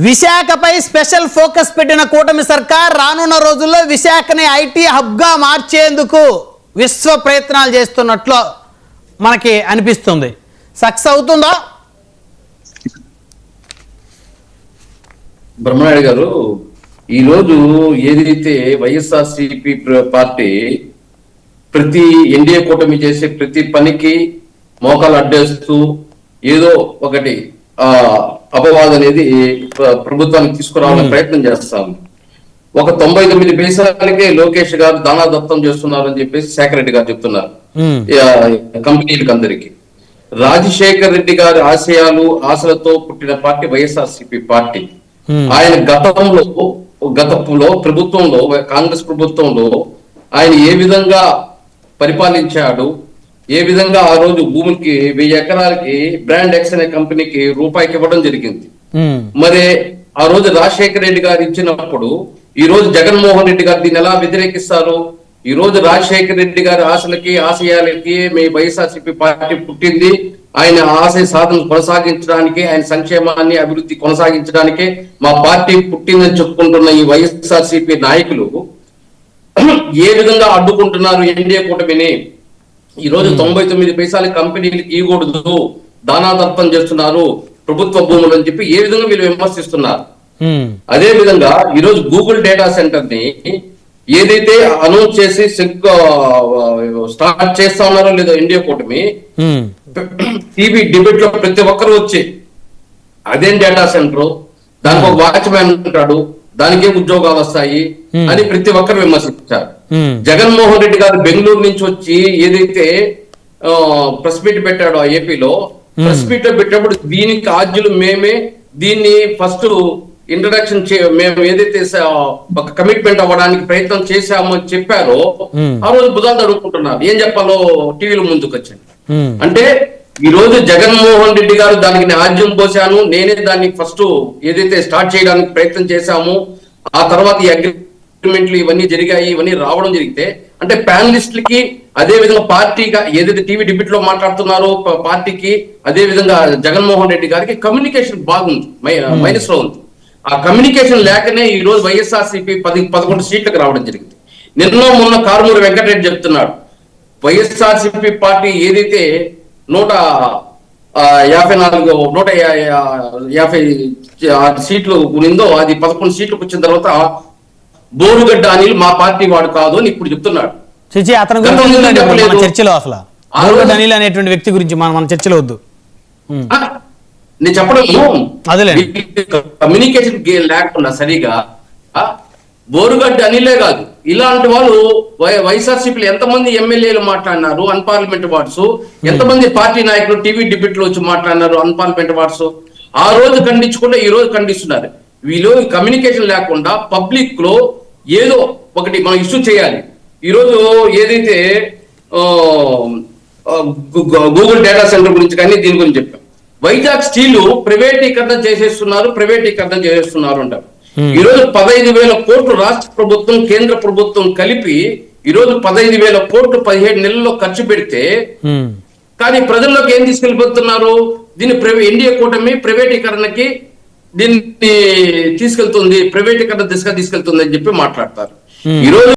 విశాఖపై special focus పెట్టిన కూటమి సర్కార్ రానున్న రోజుల్లో విశాఖని ఐటీ హబ్గా మార్చేందుకు విశ్వ ప్రయత్నాలు చేస్తున్నట్లు మనకి అనిపిస్తుంది. సక్సెస్ అవుతుందా? బ్రహ్మనాయుడు గారు, ఈరోజు ఏదైతే వైఎస్ఆర్సీపీ పార్టీ ప్రతి ఎన్డీఏ కూటమి చేసే ప్రతి పనికి మోకాలు అడ్డేస్తూ ఏదో ఒకటి అపవాదం అనేది ప్రభుత్వానికి తీసుకురావాలని ప్రయత్నం చేస్తాం. ఒక 99 పైసలకే లోకేష్ గారు దానా దత్తం చేస్తున్నారు అని చెప్పేసి శేఖర్ రెడ్డి గారు చెప్తున్నారు కంపెనీలకు అందరికి. రాజశేఖర్ రెడ్డి గారి ఆశయాలు ఆశలతో పుట్టిన పార్టీ వైఎస్ఆర్సీపీ పార్టీ. ఆయన గతంలో ప్రభుత్వంలో కాంగ్రెస్ ప్రభుత్వంలో ఆయన ఏ విధంగా పరిపాలించాడు, ఏ విధంగా ఆ రోజు భూమికి 1000 ఎకరాలకి బ్రాండ్ ఎక్స్ అనే కంపెనీకి రూపాయికి ఇవ్వడం జరిగింది. మరి ఆ రోజు రాజశేఖర రెడ్డి గారు ఇచ్చినప్పుడు ఈ రోజు జగన్మోహన్ రెడ్డి గారు దీన్ని ఎలా వ్యతిరేకిస్తారు? ఈ రోజు రాజశేఖర రెడ్డి గారి ఆశలకి ఆశయాలకి మీ వైఎస్ఆర్సీపీ పార్టీ పుట్టింది. ఆయన ఆశయ సాధన కొనసాగించడానికి, ఆయన సంక్షేమాన్ని అభివృద్ధి కొనసాగించడానికి మా పార్టీ పుట్టిందని చెప్పుకుంటున్న ఈ వైఎస్ఆర్సీపీ నాయకులు ఏ విధంగా అడ్డుకుంటున్నారు ఎన్డీఏ కూటమిని? ఈ రోజు 99 పైసలు కంపెనీలకు ఇవ్వకూడదు, దానాదత్తం చేస్తున్నారు ప్రభుత్వ భూములు అని చెప్పి ఏ విధంగా వీళ్ళు విమర్శిస్తున్నారు. అదే విధంగా ఈ రోజు గూగుల్ డేటా సెంటర్ ని ఏదైతే అనౌన్స్ చేసి స్టార్ట్ చేస్తా ఉన్నారో లేదో ఎన్డీఏ కూటమి, టీవీ డిబేట్ లో ప్రతి ఒక్కరు వచ్చి అదేం డేటా సెంటర్, దానికి ఒక వాచ్మ్యాన్ ఉంటాడు, దానికే ఉద్యోగాలు వస్తాయి అని ప్రతి ఒక్కరు విమర్శించారు. జగన్మోహన్ రెడ్డి గారు బెంగళూరు నుంచి వచ్చి ఏదైతే ప్రెస్ మీట్ పెట్టాడో ఏపీలో, ప్రెస్ మీట్ లో పెట్టినప్పుడు దీనికి ఆద్యులు మేమే, దీన్ని ఫస్ట్ ఇంట్రడక్షన్ మేము ఏదైతే ఒక కమిట్మెంట్ అవ్వడానికి ప్రయత్నం చేశామో చెప్పారో ఆ రోజు బుధాలు అడుగుకుంటున్నారు ఏం చెప్పాలో టీవీలో ముందుకు వచ్చింది. అంటే ఈ రోజు జగన్మోహన్ రెడ్డి గారు దానికి ఆద్యం పోసాను, నేనే దాన్ని ఫస్ట్ ఏదైతే స్టార్ట్ చేయడానికి ప్రయత్నం చేశాము, ఆ తర్వాత ఈ అగ్రిమెంట్లు ఇవన్నీ జరిగాయి, ఇవన్నీ రావడం జరిగితే అంటే ప్యానలిస్టులకి అదే విధంగా పార్టీగా ఏదైతే టీవీ డిబేట్ లో మాట్లాడుతున్నారో పార్టీకి, అదే విధంగా జగన్మోహన్ రెడ్డి గారికి కమ్యూనికేషన్ బాగుంది, మైనస్ లో ఉంది. ఆ కమ్యూనికేషన్ లేకనే ఈ రోజు వైఎస్ఆర్సీపీ 11 సీట్లకు రావడం జరిగింది. మొన్న కారుమూరి వెంకటరెడ్డి చెప్తున్నాడు వైఎస్ఆర్సీపీ పార్టీ ఏదైతే 150 సీట్లు ఉందో అది 11 సీట్లకు వచ్చిన తర్వాత బోరుగడ్డ అనిల్ మా పార్టీ వాడు కాదు అని ఇప్పుడు చెప్తున్నాడు. అతని చర్చలో అసలు అనిల్ అనేటువంటి వ్యక్తి గురించి మన చర్చలో వద్దు. నేను చెప్పడం కమ్యూనికేషన్ లేకుండా సరిగా బోరుగడ్డ అనిలే కాదు, ఇలాంటి వాళ్ళు వైఎస్ఆర్సీపీలో ఎంతమంది ఎమ్మెల్యేలు మాట్లాడినారు అన్పార్లమెంట్ వార్డ్స్, ఎంతమంది పార్టీ నాయకులు టీవీ డిబేట్ లో వచ్చి మాట్లాడినారు అన్పార్లమెంట్ వార్డ్స్. ఆ రోజు ఖండించకుండా ఈ రోజు ఖండిస్తున్నారు. వీళ్ళు కమ్యూనికేషన్ లేకుండా పబ్లిక్ లో ఏదో ఒకటి మనం ఇష్యూ చేయాలి. ఈరోజు ఏదైతే గూగుల్ డేటా సెంటర్ గురించి కానీ దీని గురించి చెప్పాం, వైజాగ్ స్టీల్ ప్రైవేటీకరణ చేసేస్తున్నారు అంటారు. ఈ రోజు 15,000 కోట్లు రాష్ట్ర ప్రభుత్వం కేంద్ర ప్రభుత్వం కలిపి ఈ రోజు 15,000 కోట్లు 17 నెలల్లో ఖర్చు పెడితే కానీ ప్రజల్లోకి ఏం తీసుకెళ్ళిపోతున్నారు? దీన్ని ఎన్డీఏ కూటమి ప్రైవేటీకరణకి దీన్ని తీసుకెళ్తుంది, ప్రైవేటీకరణ దిశగా తీసుకెళ్తుంది అని చెప్పి మాట్లాడతారు. ఈ రోజు